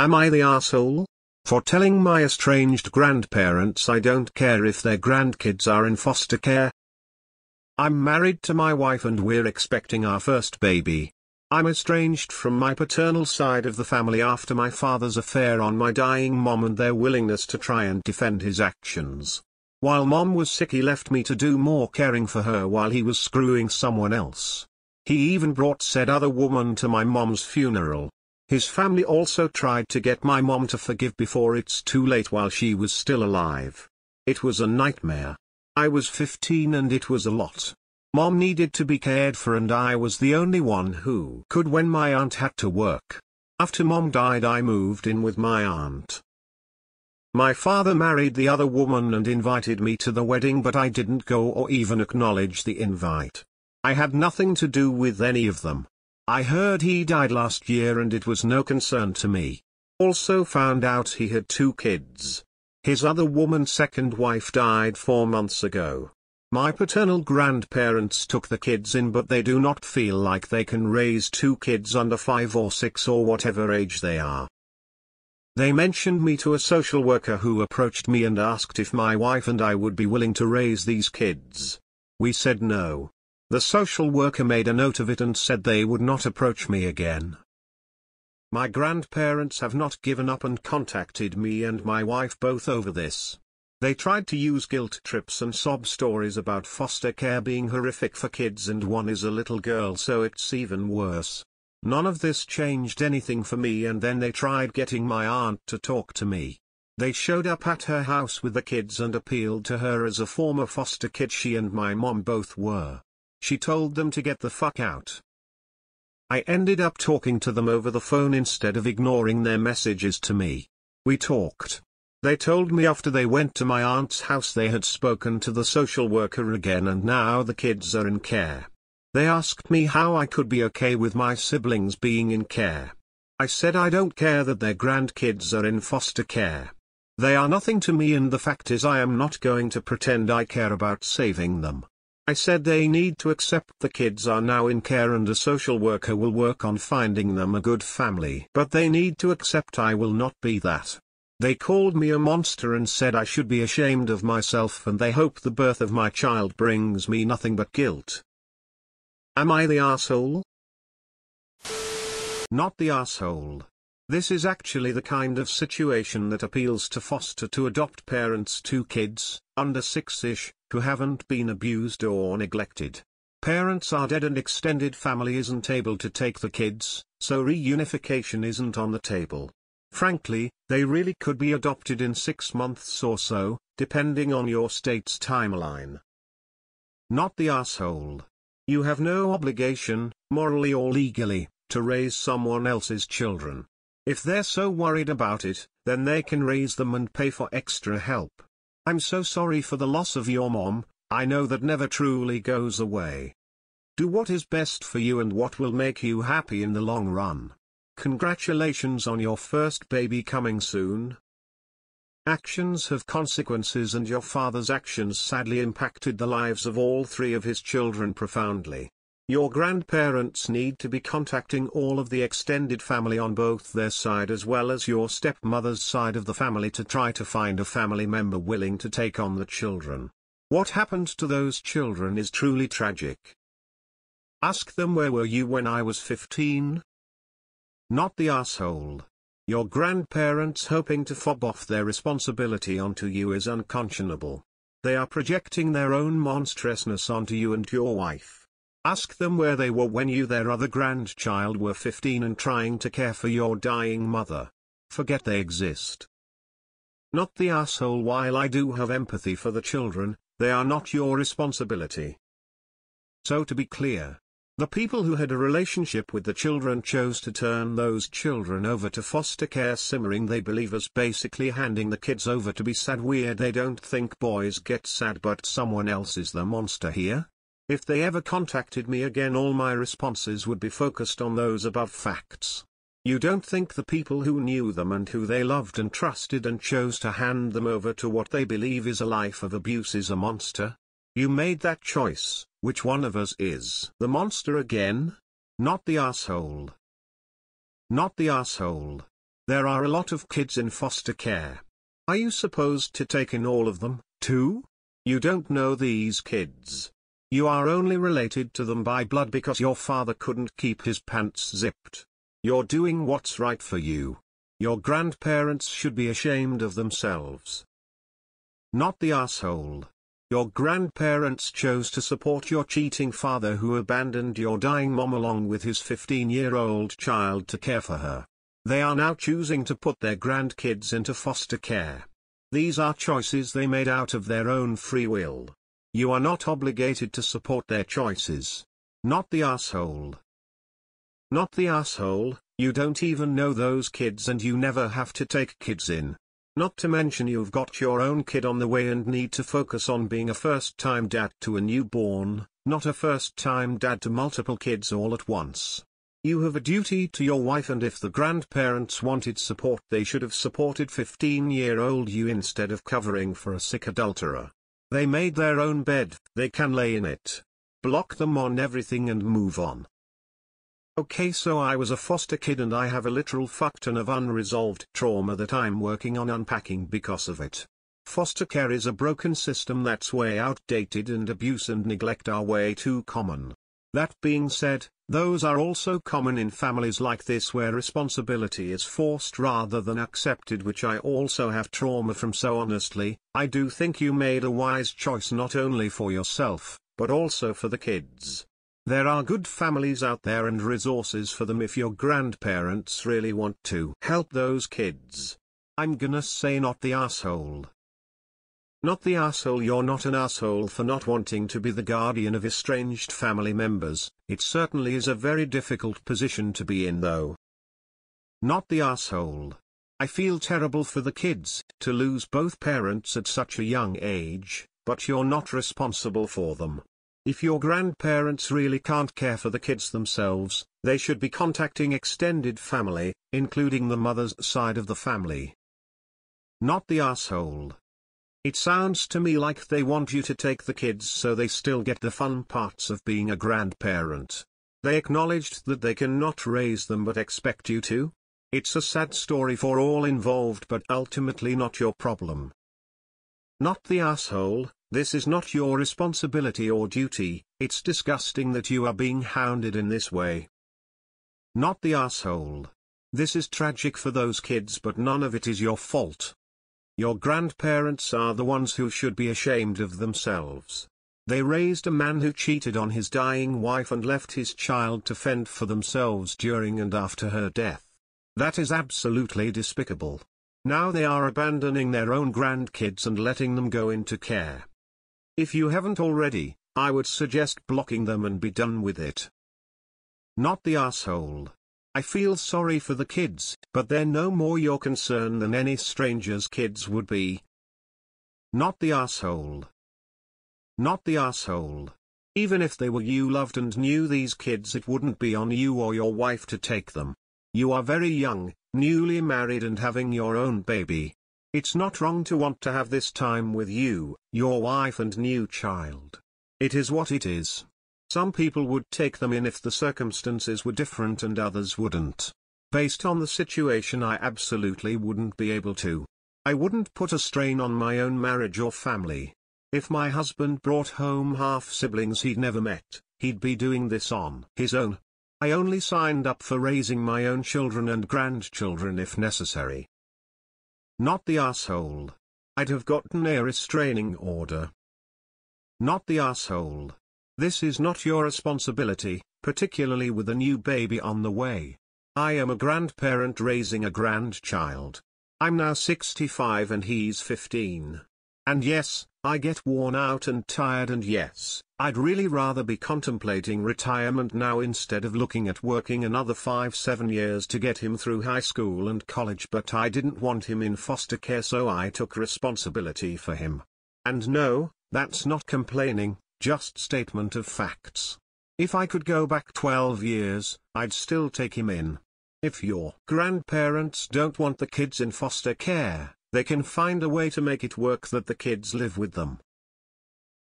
Am I the asshole? For telling my estranged grandparents I don't care if their grandkids are in foster care? I'm married to my wife and we're expecting our first baby. I'm estranged from my paternal side of the family after my father's affair on my dying mom and their willingness to try and defend his actions. While mom was sick, he left me to do more caring for her while he was screwing someone else. He even brought said other woman to my mom's funeral. His family also tried to get my mom to forgive before it's too late while she was still alive. It was a nightmare. I was 15 and it was a lot. Mom needed to be cared for and I was the only one who could when my aunt had to work. After mom died, I moved in with my aunt. My father married the other woman and invited me to the wedding, but I didn't go or even acknowledge the invite. I had nothing to do with any of them. I heard he died last year and it was no concern to me. Also found out he had 2 kids. His other woman's second wife died 4 months ago. My paternal grandparents took the kids in, but they do not feel like they can raise 2 kids under 5 or 6 or whatever age they are. They mentioned me to a social worker who approached me and asked if my wife and I would be willing to raise these kids. We said no. The social worker made a note of it and said they would not approach me again. My grandparents have not given up and contacted me and my wife both over this. They tried to use guilt trips and sob stories about foster care being horrific for kids, and one is a little girl, so it's even worse. None of this changed anything for me, and then they tried getting my aunt to talk to me. They showed up at her house with the kids and appealed to her as a former foster kid she and my mom both were. She told them to get the fuck out. I ended up talking to them over the phone instead of ignoring their messages to me. We talked. They told me after they went to my aunt's house they had spoken to the social worker again and now the kids are in care. They asked me how I could be okay with my siblings being in care. I said I don't care that their grandkids are in foster care. They are nothing to me, and the fact is I am not going to pretend I care about saving them. I said they need to accept the kids are now in care and a social worker will work on finding them a good family. But they need to accept I will not be that. They called me a monster and said I should be ashamed of myself, and they hope the birth of my child brings me nothing but guilt. Am I the asshole? Not the asshole. This is actually the kind of situation that appeals to foster to adopt parents 2 kids, under 6-ish, who haven't been abused or neglected. Parents are dead and extended family isn't able to take the kids, so reunification isn't on the table. Frankly, they really could be adopted in 6 months or so, depending on your state's timeline. Not the asshole. You have no obligation, morally or legally, to raise someone else's children. If they're so worried about it, then they can raise them and pay for extra help. I'm so sorry for the loss of your mom. I know that never truly goes away. Do what is best for you and what will make you happy in the long run. Congratulations on your first baby coming soon. Actions have consequences, and your father's actions sadly impacted the lives of all 3 of his children profoundly. Your grandparents need to be contacting all of the extended family on both their side as well as your stepmother's side of the family to try to find a family member willing to take on the children. What happened to those children is truly tragic. Ask them, where were you when I was 15? Not the asshole. Your grandparents hoping to fob off their responsibility onto you is unconscionable. They are projecting their own monstrousness onto you and your wife. Ask them where they were when you, their other grandchild, were 15 and trying to care for your dying mother. Forget they exist. Not the asshole. While I do have empathy for the children, they are not your responsibility. So to be clear, the people who had a relationship with the children chose to turn those children over to foster care, simmering they believe as basically handing the kids over to be sad. Weird they don't think boys get sad, but someone else is the monster here. If they ever contacted me again, all my responses would be focused on those above facts. You don't think the people who knew them and who they loved and trusted and chose to hand them over to what they believe is a life of abuse is a monster? You made that choice. Which one of us is the monster again? Not the asshole. Not the asshole. There are a lot of kids in foster care. Are you supposed to take in all of them, too? You don't know these kids. You are only related to them by blood because your father couldn't keep his pants zipped. You're doing what's right for you. Your grandparents should be ashamed of themselves. Not the asshole. Your grandparents chose to support your cheating father who abandoned your dying mom along with his 15-year-old child to care for her. They are now choosing to put their grandkids into foster care. These are choices they made out of their own free will. You are not obligated to support their choices. Not the asshole. Not the asshole, you don't even know those kids and you never have to take kids in. Not to mention you've got your own kid on the way and need to focus on being a first-time dad to a newborn, not a first-time dad to multiple kids all at once. You have a duty to your wife, and if the grandparents wanted support they should have supported 15-year-old you instead of covering for a sick adulterer. They made their own bed, they can lay in it. Block them on everything and move on. Okay, so I was a foster kid and I have a literal fuck ton of unresolved trauma that I'm working on unpacking because of it. Foster care is a broken system that's way outdated and abuse and neglect are way too common. That being said, those are also common in families like this where responsibility is forced rather than accepted, which I also have trauma from, so honestly, I do think you made a wise choice not only for yourself, but also for the kids. There are good families out there and resources for them if your grandparents really want to help those kids. I'm gonna say not the asshole. Not the asshole. You're not an asshole for not wanting to be the guardian of estranged family members. It certainly is a very difficult position to be in though. Not the asshole. I feel terrible for the kids to lose both parents at such a young age, but you're not responsible for them. If your grandparents really can't care for the kids themselves, they should be contacting extended family, including the mother's side of the family. Not the asshole. It sounds to me like they want you to take the kids so they still get the fun parts of being a grandparent. They acknowledged that they cannot raise them but expect you to. It's a sad story for all involved but ultimately not your problem. Not the asshole. This is not your responsibility or duty. It's disgusting that you are being hounded in this way. Not the asshole. This is tragic for those kids but none of it is your fault. Your grandparents are the ones who should be ashamed of themselves. They raised a man who cheated on his dying wife and left his child to fend for themselves during and after her death. That is absolutely despicable. Now they are abandoning their own grandkids and letting them go into care. If you haven't already, I would suggest blocking them and be done with it. Not the asshole. I feel sorry for the kids, but they're no more your concern than any stranger's kids would be. Not the asshole. Not the asshole. Even if they were you loved and knew these kids, it wouldn't be on you or your wife to take them. You are very young, newly married and having your own baby. It's not wrong to want to have this time with you, your wife and new child. It is what it is. Some people would take them in if the circumstances were different and others wouldn't. Based on the situation, I absolutely wouldn't be able to. I wouldn't put a strain on my own marriage or family. If my husband brought home half-siblings he'd never met, he'd be doing this on his own. I only signed up for raising my own children and grandchildren if necessary. Not the asshole. I'd have gotten a restraining order. Not the asshole. This is not your responsibility, particularly with a new baby on the way. I am a grandparent raising a grandchild. I'm now 65 and he's 15. And yes, I get worn out and tired, and yes, I'd really rather be contemplating retirement now instead of looking at working another 5-7 years to get him through high school and college, but I didn't want him in foster care, so I took responsibility for him. And no, that's not complaining, just statement of facts. If I could go back 12 years, I'd still take him in. If your grandparents don't want the kids in foster care, they can find a way to make it work that the kids live with them.